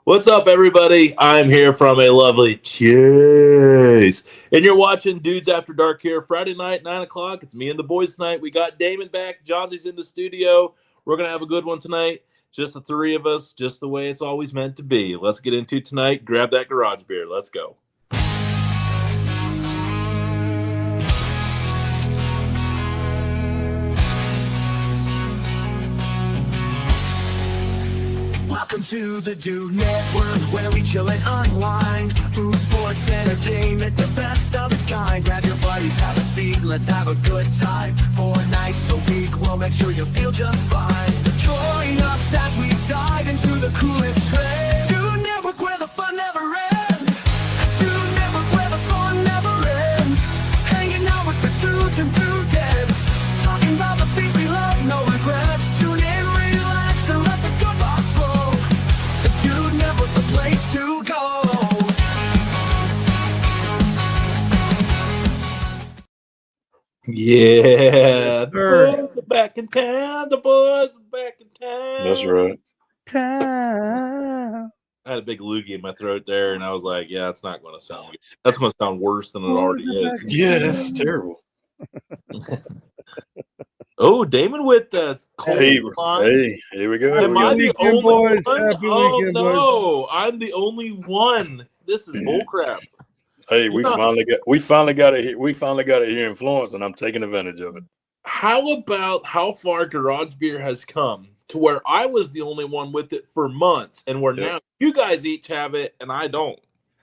What's up, everybody? I'm here from a lovely Chase. And you're watching Dudes After Dark here, Friday night, 9 o'clock. It's me and the boys tonight. We got Damon back. Johnsie's in the studio. We're going to have a good one tonight. Just the three of us, just the way it's always meant to be. Let's get into tonight. Grab that garage beer. Let's go. Welcome to the Dude Network, where we chill and unwind. Food, sports, entertainment, the best of its kind. Grab your buddies, have a seat, let's have a good time. 4 nights a week, we'll make sure you feel just fine. Join us as we dive into the coolest trends. Dude Network, where the fun never ends. Dude Network, where the fun never ends. Hanging out with the dudes and dudettes. Talking about the things we love, no regrets. Tune in, relax, and let the good vibes flow. The Dude Network, the place to go. Yeah, the boys are back in town. The boys are back in town. That's right. I had a big loogie in my throat there, and I was like, yeah, it's not going to sound good. That's going to sound worse than it already is. Yeah, that's terrible. Oh, Damon with the cold line. Hey, here we go. Am I the only boys. one? Happy Oh, weekend, no. I'm the only one. This is bullcrap. Hey, we finally got it here in Florence, and I'm taking advantage of it. How about how far Garage Beer has come to where I was the only one with it for months, and where now you guys each have it and I don't?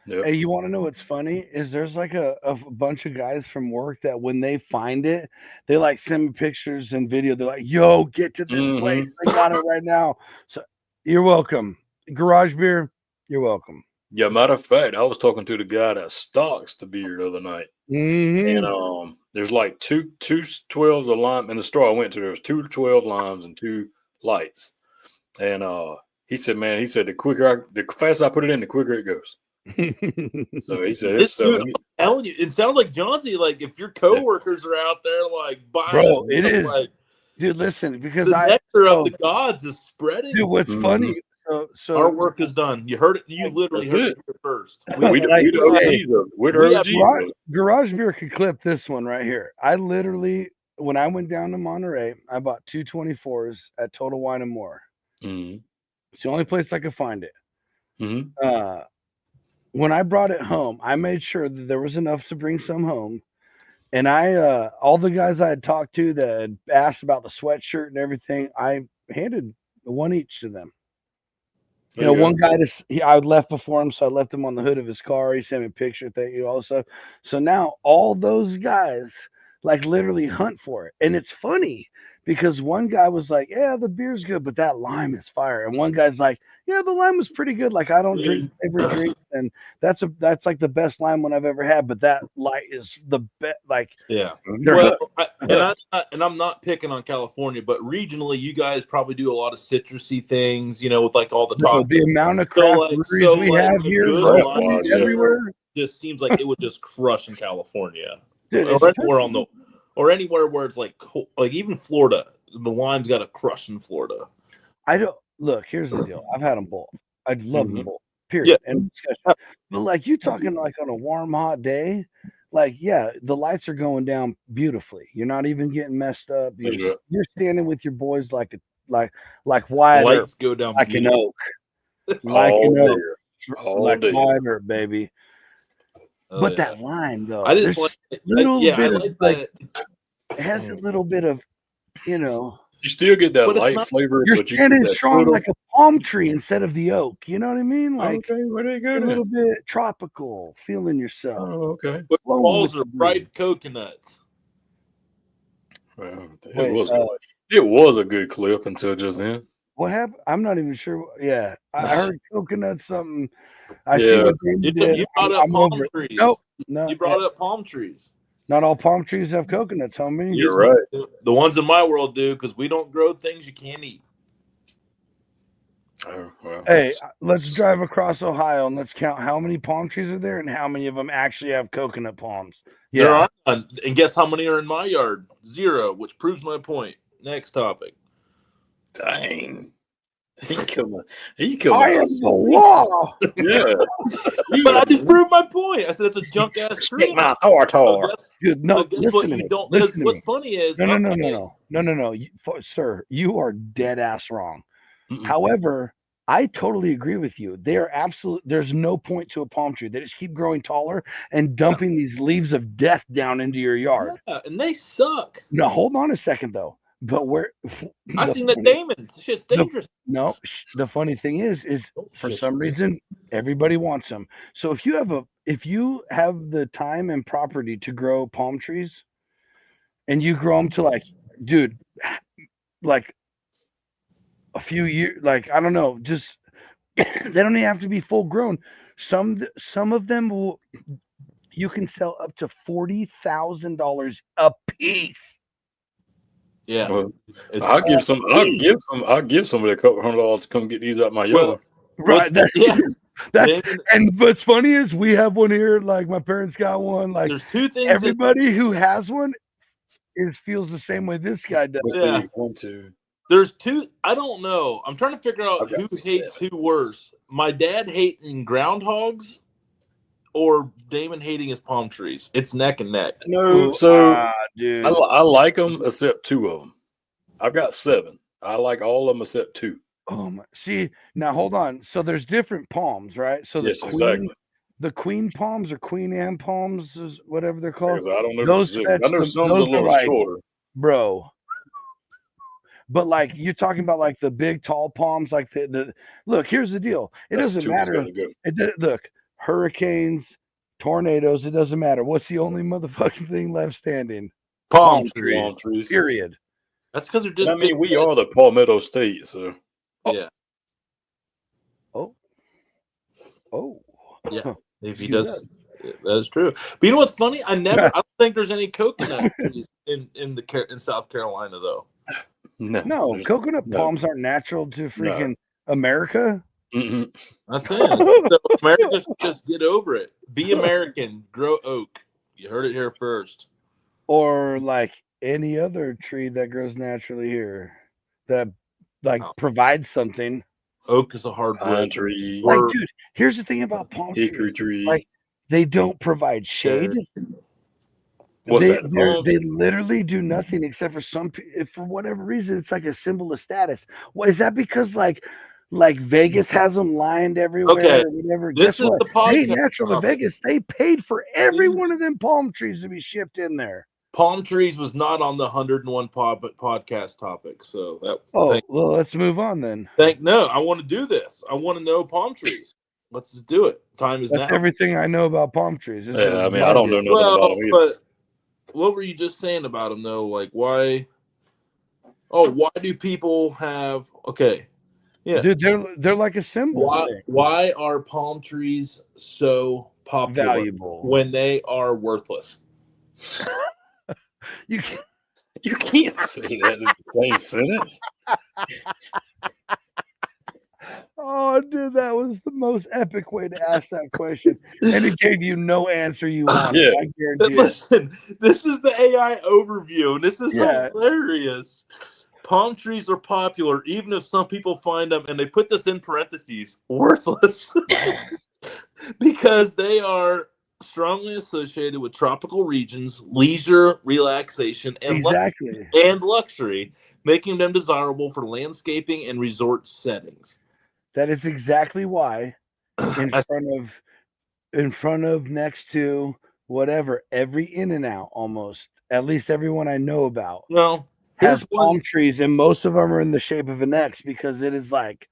Yep. Hey, you want to know what's funny? Is there's like a bunch of guys from work that when they find it, they like send me pictures and video. They're like, "Yo, get to this place! They got it right now." So you're welcome. Garage Beer, you're welcome. Yeah, matter of fact, I was talking to the guy that stocks the beer the other night, and there's like two 12s of lime in the store I went to. There was 2 12 limes and 2 lights, and he said, the faster I put it in, the quicker it goes. So he said, I'm telling you, it sounds like Johnsy. Like if your coworkers are out there, like buying, Bro, it is. Like, dude, listen, because the nectar of the gods is spreading. Dude, what's funny? So our work is done. You heard it. You literally heard it here first. Garage Beer could clip this one right here. I literally, when I went down to Monterey, I bought 2 24s at Total Wine and More. Mm-hmm. It's the only place I could find it. Mm-hmm. When I brought it home, I made sure that there was enough to bring some home. And I, all the guys I had talked to that had asked about the sweatshirt and everything, I handed one each to them. You know, one guy I left before him, so I left him on the hood of his car. He sent me a picture, thank you, all this stuff. So now all those guys like literally hunt for it. And it's funny because one guy was like, yeah, the beer's good, but that lime is fire. And one guy's like, yeah, the lime was pretty good. Like I don't drink favorite drinks, and that's like the best lime one I've ever had. But that light is the best. Like, yeah. Well, I'm not picking on California, but regionally, you guys probably do a lot of citrusy things. You know, with like all the talk. The amount of craft breweries we have here everywhere just seems like it would just crush in California, dude, or anywhere where it's like even Florida, the lime's got a crush in Florida. I don't. Look, here's the deal. I've had them both. I love them both. Period. Yeah. And but like you talking like on a warm, hot day, like the lights are going down beautifully. You're not even getting messed up. You're standing with your boys like Wyatt. Lights go down like an oak, like an oak, like Wyatt Earp, baby. But that lime though, I just like it has a little bit of, you know. You still get that light flavor, you're but you standing get that strong like a palm tree instead of the oak. You know what I mean? Like a little bit tropical, feeling yourself. Oh, okay. But walls are ripe coconuts. Well, it was a good clip until just then. What happened? I'm not even sure. Yeah, I heard coconut something. You brought up palm trees. No, you brought up palm trees. Not all palm trees have coconuts, homie. You're right. The ones in my world do, because we don't grow things you can't eat. Oh, well. Hey, let's drive across Ohio and let's count how many palm trees are there and how many of them actually have coconut palms. Yeah. There are none. And guess how many are in my yard? 0, which proves my point. Next topic. Dang. He coming. I am the law. Yeah. But I just proved my point. I said it's a junk ass tree. Stick my tar. Dude, no, guess listen what to you me. don't. Listen to What's me. funny is No. Sir, you are dead ass wrong. Mm-mm. However, I totally agree with you. They are absolute. There's no point to a palm tree. They just keep growing taller and dumping these leaves of death down into your yard. Yeah, and they suck. Now, hold on a second though. But where I seen the Damons. This shit's dangerous. No, the funny thing is for Shit. some reason everybody wants them. So if you have the time and property to grow palm trees, and you grow them to like, dude, like a few years, like I don't know, just they don't even have to be full grown. Some of them you can sell up to $40,000 a piece. Yeah, Well, I'll give somebody a couple $100 to come get these out my yard. Right. David, And what's funny is we have one here. Like my parents got one. Like there's two things. everybody who has one feels the same way this guy does. Let's Yeah. see, 1, 2. There's two. I don't know. I'm trying to figure out I've got who 7. hates who worse. My dad hating groundhogs, or Damon hating his palm trees. It's neck and neck. No, so dude. I like them except 2 of them. I've got 7. I like all of them except 2. Oh my! See now, hold on. So there's different palms, right? So Yes, exactly. the queen palms or Queen Anne palms, is whatever they're called. Because I don't know. Those I know that's some's a those are little like- shorter. Bro. But like you're talking about like the big tall palms, like the look. Here's the deal. It That's doesn't 2 matter. gotta go. Look, hurricanes, tornadoes. It doesn't matter. What's the only motherfucking thing left standing? Palm trees. Palm trees. Period. That's because they're just. I mean, big we heads. are the Palmetto State, so Yeah. Oh. Yeah. If he You does, that is true. But you know what's funny? I don't think there's any coconut trees in South Carolina though. No, there's- coconut no. palms aren't natural to freaking America. Mm-mm. That's it. So America should just get over it. Be American. Grow oak. You heard it here first. Or like any other tree that grows naturally here that like Oh. provides something. Oak is a hard Pine word. tree, Like, Or- dude, here's the thing about palm hickory trees. tree. Like, they don't provide shade. What's they, that? They literally do nothing except for if for whatever reason it's like a symbol of status. Well, is that because like Vegas has them lined everywhere Okay, or whatever? this Guess is what? the Hey, podcast Natural to topic. Vegas, they paid for every one of them palm trees to be shipped in there. Palm trees was not on the 101 podcast topic. So that. Oh, well, let's move on then. No, I want to do this. I want to know palm trees. Let's just do it. Time is That's now. everything I know about palm trees. This Yeah, is I mean, I don't know bugged. nothing about Well, them either. but what were you just saying about them though? Like why? Oh, why do people have? Okay, yeah. Dude, they're like a symbol. Why are palm trees so popular Valuable. when they are worthless? You can You can't say that in the same sentence. Oh, dude, that was the most epic way to ask that question, and it gave you no answer you wanted. Yeah. I guarantee it. Listen, this is the AI overview, and this is Yeah. hilarious. Palm trees are popular, even if some people find them, and they put this in parentheses, worthless, because they are strongly associated with tropical regions, leisure, relaxation, and Exactly. and luxury, making them desirable for landscaping and resort settings. That is exactly why in front of, next to, whatever, every In-N-Out almost, at least everyone I know about, Well, has here's palm one. trees, and most of them are in the shape of an X because it is like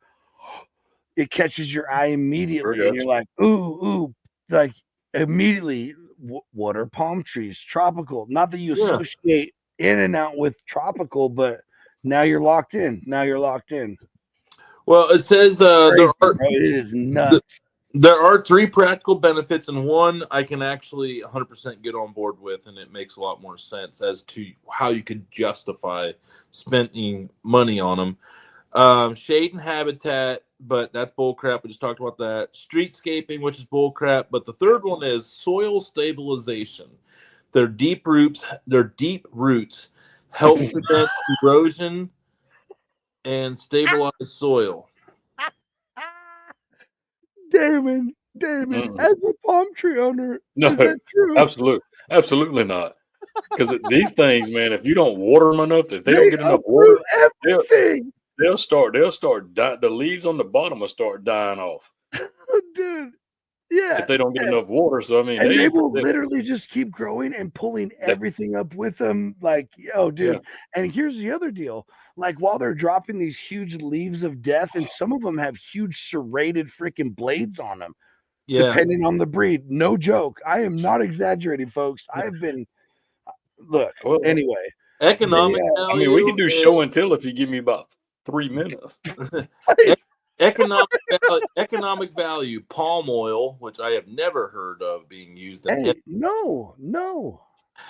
it catches your eye immediately, Sure and you're like, ooh, like immediately. What are palm trees? Tropical. Not that you Yeah. associate In-N-Out with tropical, but now you're locked in. Well, it says Crazy, bro. It is nuts. there are 3 practical benefits, and one I can actually 100% get on board with, and it makes a lot more sense as to how you could justify spending money on them. Shade and habitat, but that's bullcrap. We just talked about that. Streetscaping, which is bullcrap, but the third one is soil stabilization. Their deep roots help prevent erosion and stabilize soil. Damon, as a palm tree owner, No, is that true? absolutely not. Because these things, man, if you don't water them enough, if they don't get enough water, everything. they'll start the leaves on the bottom will start dying off. Dude, yeah. If they don't get enough water. So, I mean, and they will literally just keep growing and pulling everything up with them. Like, yo, dude. Yeah. And here's the other deal. Like, while they're dropping these huge leaves of death, and some of them have huge serrated freaking blades on them, depending on the breed. No joke. I am not exaggerating, folks. I've been, anyway. Economic value. I mean, we can do show and tell if you give me about 3 minutes. Economic value, palm oil, which I have never heard of being used. No.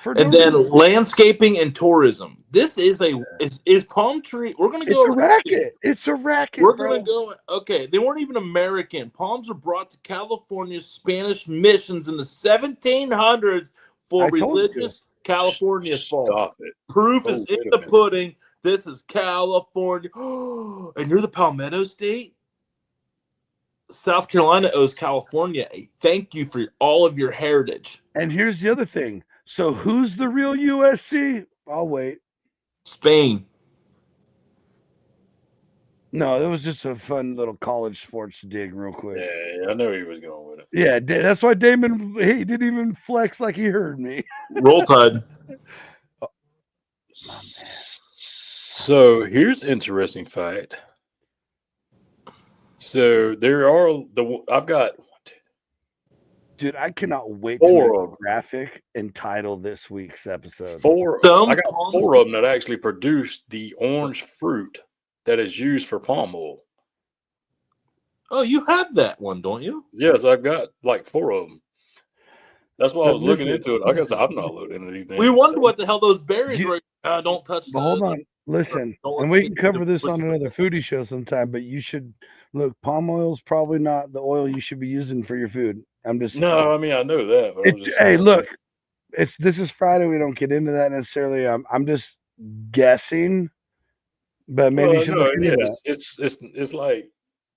And then landscaping and tourism. This is palm tree. We're gonna go. It's a racket. It's a racket. We're gonna go. Okay, they weren't even American. Palms were brought to California's Spanish missions in the 1700s for religious California fall. Proof is in the pudding. This is California. And you're the Palmetto State? South Carolina owes California a thank you for all of your heritage. And here's the other thing. So who's the real USC? I'll wait. Spain. No, that was just a fun little college sports dig real quick. Yeah, I know he was going with it. Yeah, that's why Damon, he didn't even flex like he heard me. Roll Tide. Oh, man. So here's an interesting fact. So I've got. Dude, I cannot wait to make a graphic and title this week's episode. I got 4 of them that actually produced the orange fruit that is used for palm oil. Oh, you have that one, don't you? Yes, I've got like 4 of them. That's why I was looking into it. I guess I'm not looking into these things. We wondered what the hell those berries were. Don't touch them. Hold on. Listen, and we can cover this on another foodie show sometime, but you should look, palm oil is probably not the oil you should be using for your food. No, I mean, I know that. But hey, look, this is Friday. We don't get into that necessarily. I'm just guessing, but maybe you should look into that. It's like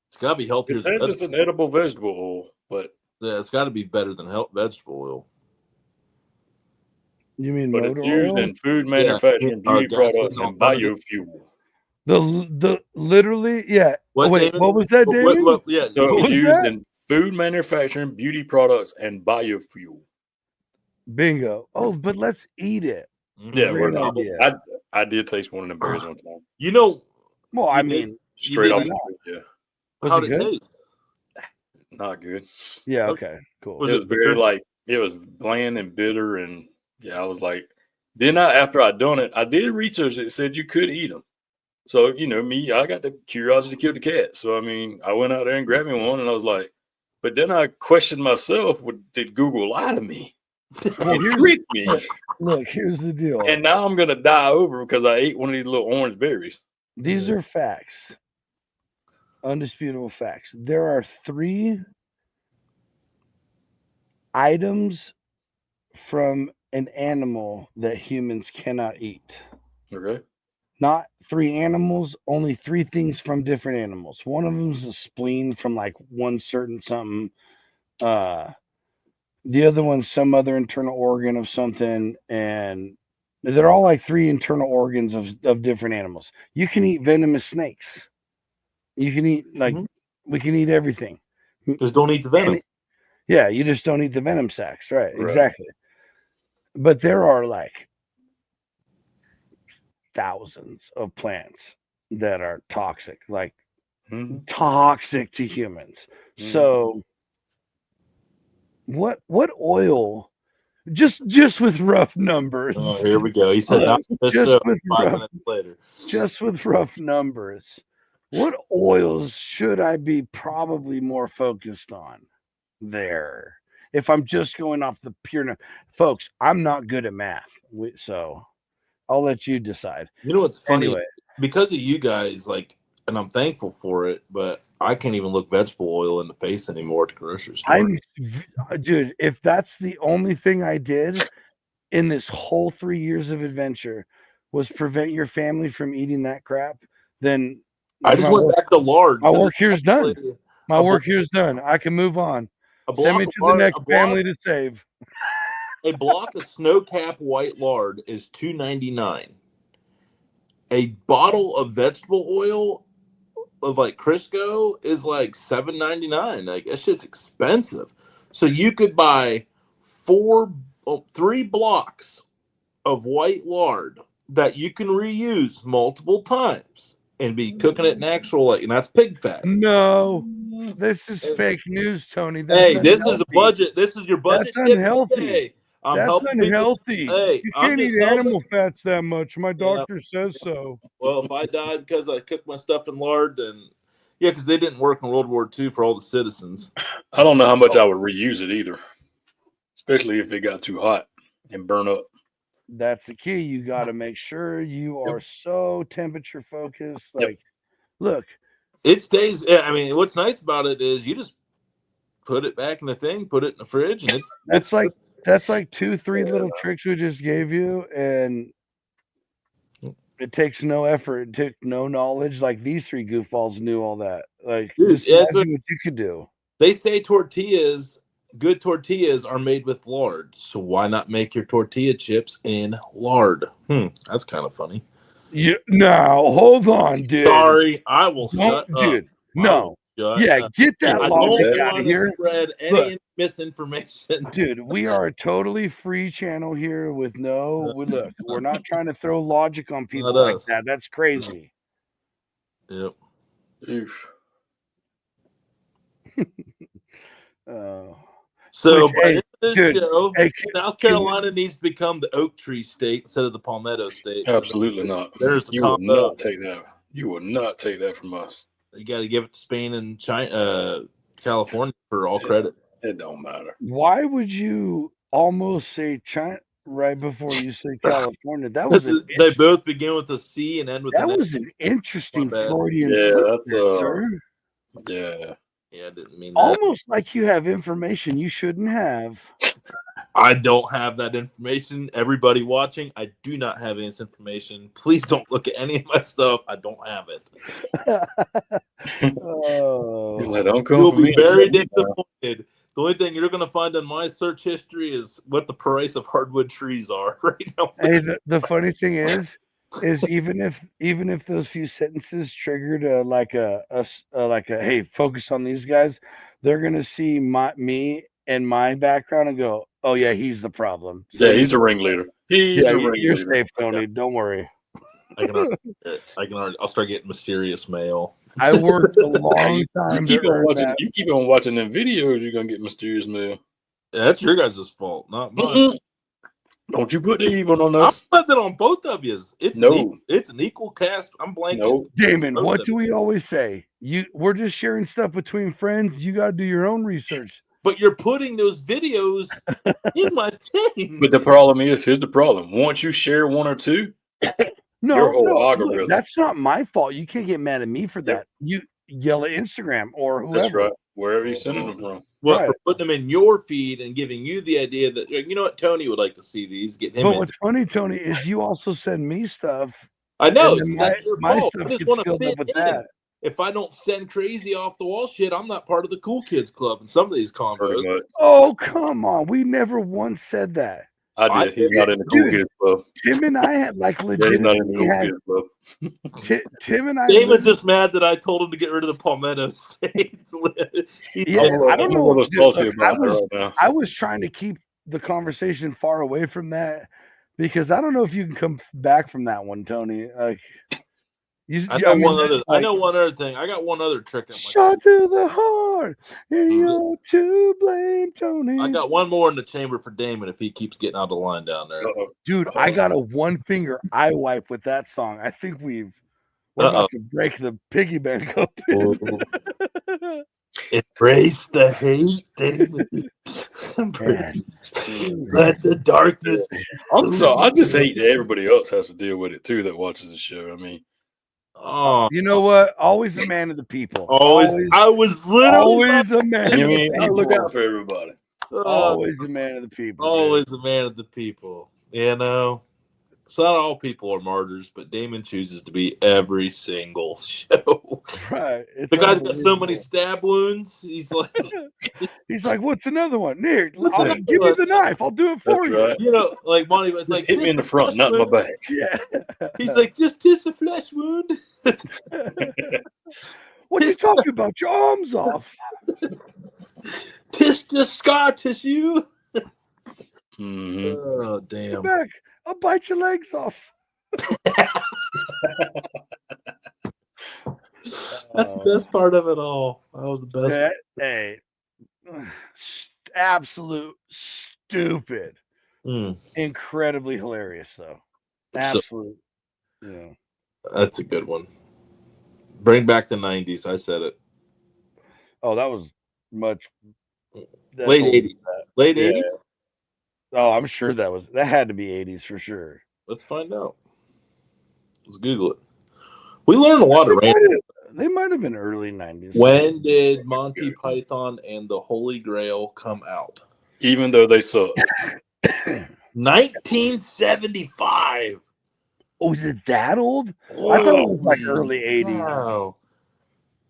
it's got to be healthier. It says it's an edible vegetable oil, but it's got to be better than vegetable oil. You mean but it's used in food manufacturing, beauty products, and biofuel. The literally, yeah. What was that, David? So it's used in food manufacturing, beauty products, and biofuel. Bingo. Oh, but let's eat it. Yeah, I did taste one of them berries one time. You know, well, I mean, straight off the tree, yeah. How did it taste? Not good. Yeah. Okay. Cool. It was very it was bland and bitter, and I was like, then after I'd done it, I did research. It said you could eat them. So me, I got the curiosity to kill the cat. So I mean, I went out there and grabbed me one, and I was like, but then I questioned myself: did Google lie to me? Well, tricked me. Look, here's the deal. And now I'm gonna die over because I ate one of these little orange berries. These are facts. Undisputable facts. There are 3 items from an animal that humans cannot eat. Okay. Not 3 animals, only 3 things from different animals. One of them is a spleen from like one certain something. The other one's some other internal organ of something, and they're all like 3 internal organs of different animals. You can eat venomous snakes. You can eat we can eat everything. Just don't eat the venom. You just don't eat the venom sacs, right? Exactly. But there are like thousands of plants that are toxic, toxic to humans. Mm-hmm. So what oil? Just with rough numbers. Oh, here we go. He said just with 5 minutes later. Just with rough numbers. What oils should I be probably more focused on there? If I'm just going off the pure folks, I'm not good at math. So I'll let you decide. You know what's funny? Anyway, because of you guys, and I'm thankful for it, but I can't even look vegetable oil in the face anymore at the grocery store. Dude, if that's the only thing I did in this whole 3 years of adventure was prevent your family from eating that crap, then I just went back to lard. My work here is done. My work here is done. I can move on. Send me to the next family to save. A block of snow-capped white lard is $2.99. A bottle of vegetable oil of like Crisco is like $7.99. Like that shit's expensive. So you could buy 3 blocks of white lard that you can reuse multiple times and be cooking it in actual, like, and that's pig fat. No, this is fake news, Tony. Hey, this is a budget. This is your budget. That's unhealthy. Today. That's unhealthy. Hey, you can't eat animal fats that much. My doctor says so. Well, if I died because I cooked my stuff in lard, then yeah, because they didn't work in World War II for all the citizens. I don't know how much I would reuse it either, especially if it got too hot and burn up. That's the key. You got to make sure you are so temperature focused. Like, look, it stays. I mean, what's nice about it is you just put it back in the thing, put it in the fridge, and that's like 2-3 little tricks we just gave you, and it takes no effort. It took no knowledge. Like these 3 goofballs knew all that. Like, dude, just imagine what you could do. They say good tortillas are made with lard. So why not make your tortilla chips in lard? That's kind of funny. Now, hold on, dude. Sorry, I will shut up. Dude, no. Yeah, get that logic out of here. Spread any misinformation. Dude, we are a totally free channel here with look, we're not trying to throw logic on people like that. That's crazy. Yep. So by this show, South Carolina needs to become the oak tree state instead of the palmetto state. Absolutely not. There's the you will not take that. You will not take that from us. You got to give it to Spain and China, California for all credit. It don't matter. Why would you almost say China right before you say California? That was they both begin with a C and end with that an was an interesting Freudian. Yeah, I didn't mean that. Almost like you have information you shouldn't have. I don't have that information. Everybody watching, I do not have this information. Please don't look at any of my stuff. I don't have it. You'll be very disappointed. The only thing you're going to find on my search history is what the price of hardwood trees are right now. Hey, the funny thing is even if those few sentences triggered like a hey, focus on these guys, they're gonna see me and my background and go, oh yeah, he's the problem. So, yeah, he's the ringleader. You're safe, Tony. Don't worry. I'll start getting mysterious mail. I worked a long time. You keep on watching them videos, you're gonna get mysterious mail. Yeah, that's your guys' fault, not mine. Don't you put the evil on us? I'm putting it on both of you. It's an equal cast. I'm blanking. No, Damon, what do we always say? We're just sharing stuff between friends. You got to do your own research. But you're putting those videos in my thing. But the problem is, here's the problem. Once you share 1 or 2, your whole algorithm. Look, that's not my fault. You can't get mad at me for that. You yell at Instagram or whoever. That's right. Wherever you're sending them from. Well, for putting them in your feed and giving you the idea that, you know what, Tony would like to see these. Get him. But what's funny, Tony, is you also send me stuff. I know. My stuff I just want to fit in. That. If I don't send crazy off the wall shit, I'm not part of the cool kids club in some of these convos. Oh, come on. We never once said that. I did. He's not in the cool kids club. Tim and I had legit. He's not in the cool kids club. Tim and I. Damon's just mad that I told him to get rid of the palmetto state. I don't know what salty about right now. I was trying to keep the conversation far away from that because I don't know if you can come back from that one, Tony. Like, I know one other thing. I got one other trick. Shot to the heart, and you're to blame, Tony. I got one more in the chamber for Damon if he keeps getting out of line down there. Dude, I got a 1-finger eye wipe with that song. I think we're about to break the piggy bank open. Embrace the hate, David. Let the darkness. I'm sorry. I just hate that everybody else has to deal with it too that watches the show. I mean. Oh, you know what? Always a man of the people. Always I was literally always a man. I look out for everybody. Always a man of the people. Always a man of the people. You know, So not all people are martyrs, but Damon chooses to be every single show. Right. It's The guy's got so many unbelievable. stab wounds. He's like, He's like, what's another one? Here, What's give another me one? the knife. I'll do it for That's you. right. you know, like Monty. It's Just like hit me in the "Just a front, flesh not in my wound." back. Yeah. He's like, just a flesh wound. What are you talking about? Your arm's off. Just scar tissue. Mhm. Oh Come damn! back. I'll bite your legs off. That's the best part of it all. That was the best. Yeah, hey, absolute stupid. Mm, Incredibly hilarious, though. So- Absolute. Yeah. that's a good one. Bring back the '90s. I said it. Oh, that was much. that's Late old. '80s. Late Yeah. '80s. Oh, I'm sure that had to be 80s for sure. Let's find out. Let's Google it. We learned a lot of random. They might have been early 90s. When did Monty Python and the Holy Grail come out? Even though they suck. 1975. Oh, is it that old? I thought it was like early 80s. Wow.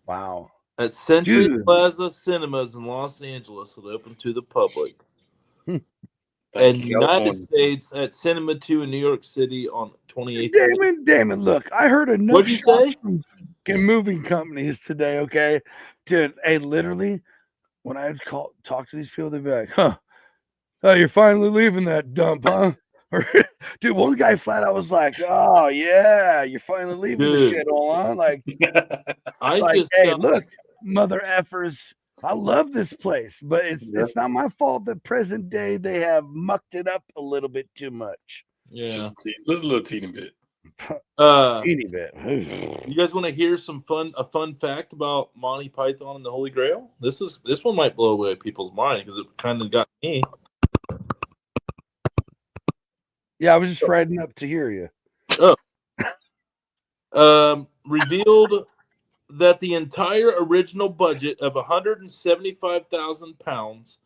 Wow. At Century Dude. Plaza Cinemas in Los Angeles, it opened to the public. Thank And you, United California. States at Cinema 2 in New York City on 28th. Damon, look, I heard enough What'd you shots say? from fucking moving companies today, okay? Dude, hey, literally, when I talk to these people, they'd be like, oh, you're finally leaving that dump, huh? Dude, one guy flat out was like, oh, yeah, you're finally leaving Dude. the shithole, huh? Like, I like just hey, got- look, mother effers, I love this place, but it's not my fault that present day they have mucked it up a little bit too much. yeah. Just a little teeny bit. Teeny bit. You guys want to hear a fun fact about Monty Python and the Holy Grail? This one might blow away people's mind because it kind of got me. Yeah, I was just riding up to hear you. Revealed that the entire original budget of £175,000,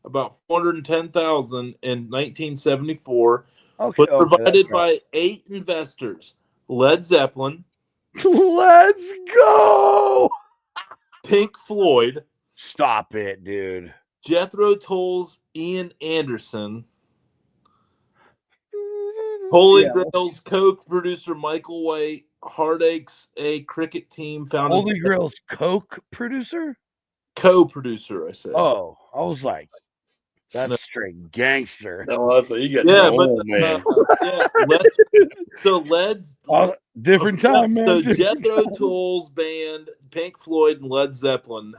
about $410,000 in 1974, Okay, was okay, provided that's right. by 8 investors: Led Zeppelin, Let's go. Pink Floyd, Stop it, dude. Jethro Tull's Ian Anderson, Holy Yeah. Grail's co-producer Michael White, Heartaches, a cricket team founded. Holy Grail's Coke producer? Co-producer, I said. Oh, I was like, that's No. straight gangster. No, I say you got Yeah, your but own man. Led's Different time, man. So different Jethro time. Tull's band, Pink Floyd, and Led Zeppelin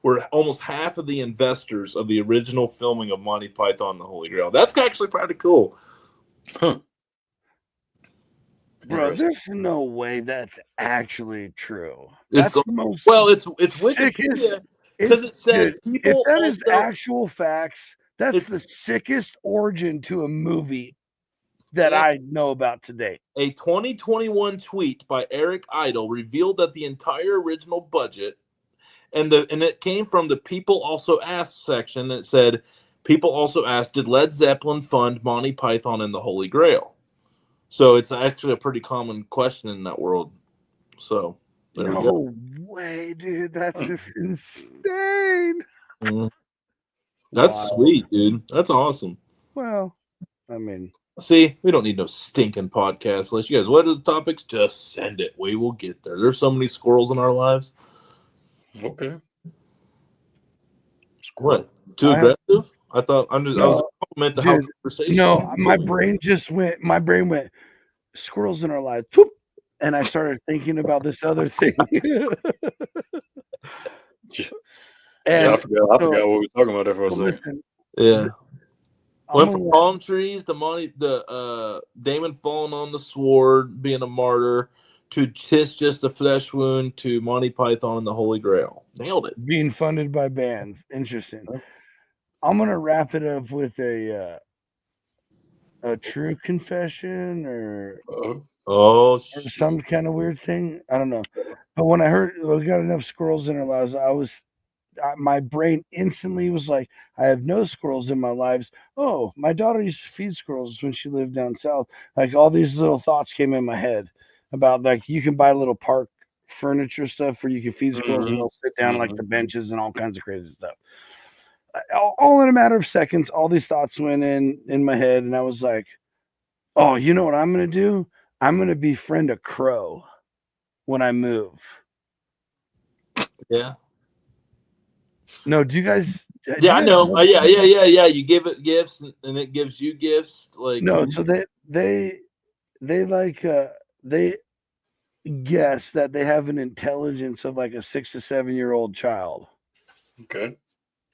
were almost half of the investors of the original filming of Monty Python and the Holy Grail. That's actually pretty cool. Huh. Bro, Interesting. there's no way that's actually true. It's That's the most it's sickest- Wikipedia because it said dude, if people. that is also- actual facts, that's It's- the sickest origin to a movie that Yeah. I know about today. A 2021 tweet by Eric Idle revealed that the entire original budget, and it came from the People Also Asked section. It said, people also asked, did Led Zeppelin fund Monty Python and the Holy Grail? So it's actually a pretty common question in that world. So there we go. No way, dude. That's just insane. Mhm. That's Wow. sweet, dude. That's awesome. Well, I mean, See, we don't need no stinking podcast list. You guys, what are the topics? Just send it. We will get there. There's so many squirrels in our lives. Okay. What? Too I- aggressive? I thought I was No, a compliment to how dude, conversation. no, was my going. brain went squirrels in our lives. Poop. And I started thinking about this other thing. Yeah, I forgot so- what we were talking about there for a second. listen, Yeah. I'm Went gonna from palm trees to Damon falling on the sword, being a martyr, to just a flesh wound, to Monty Python and the Holy Grail. Nailed it. being funded by bands. Interesting. I'm gonna wrap it up with a true confession or Oh, or some kind of weird thing. I don't know. But when I heard we got enough squirrels in our lives, my brain instantly was like, I have no squirrels in my lives. Oh, my daughter used to feed squirrels when she lived down south. Like all these little thoughts came in my head about like you can buy little park furniture stuff where you can feed squirrels and they'll sit down on, like the benches and all kinds of crazy stuff. All in a matter of seconds, all these thoughts went in my head, and I was like, oh, you know what I'm gonna do? I'm gonna befriend a crow when I move. Yeah. No, do you guys? Yeah, I know. Yeah. You give it gifts, and it gives you gifts. Like No, so they like they guess that they have an intelligence of like a 6 to 7 year old child. Okay.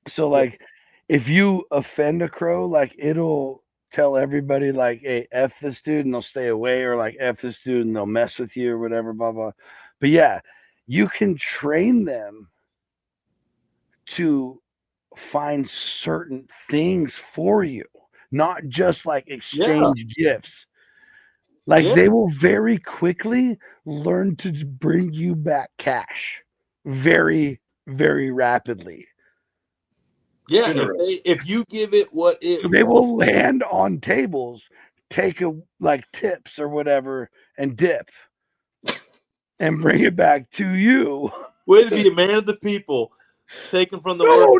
So like, if you offend a crow, like it'll tell everybody like, "Hey, f this dude," and they'll stay away, or like "f this dude," and they'll mess with you or whatever, blah blah. But yeah, you can train them to find certain things for you, not just like exchange gifts. Like they will very quickly learn to bring you back cash very, very rapidly. Yeah, if you give it what it so they will land on tables, take a like tips or whatever, and dip and bring it back to you. Way to be a man of the people. Taken from the No.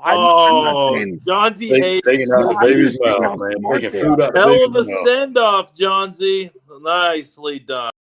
Oh, John Z. Taking out the baby's mouth, man. Taking food out the Hell of baby's a mouth. send off, John Z. Nicely done.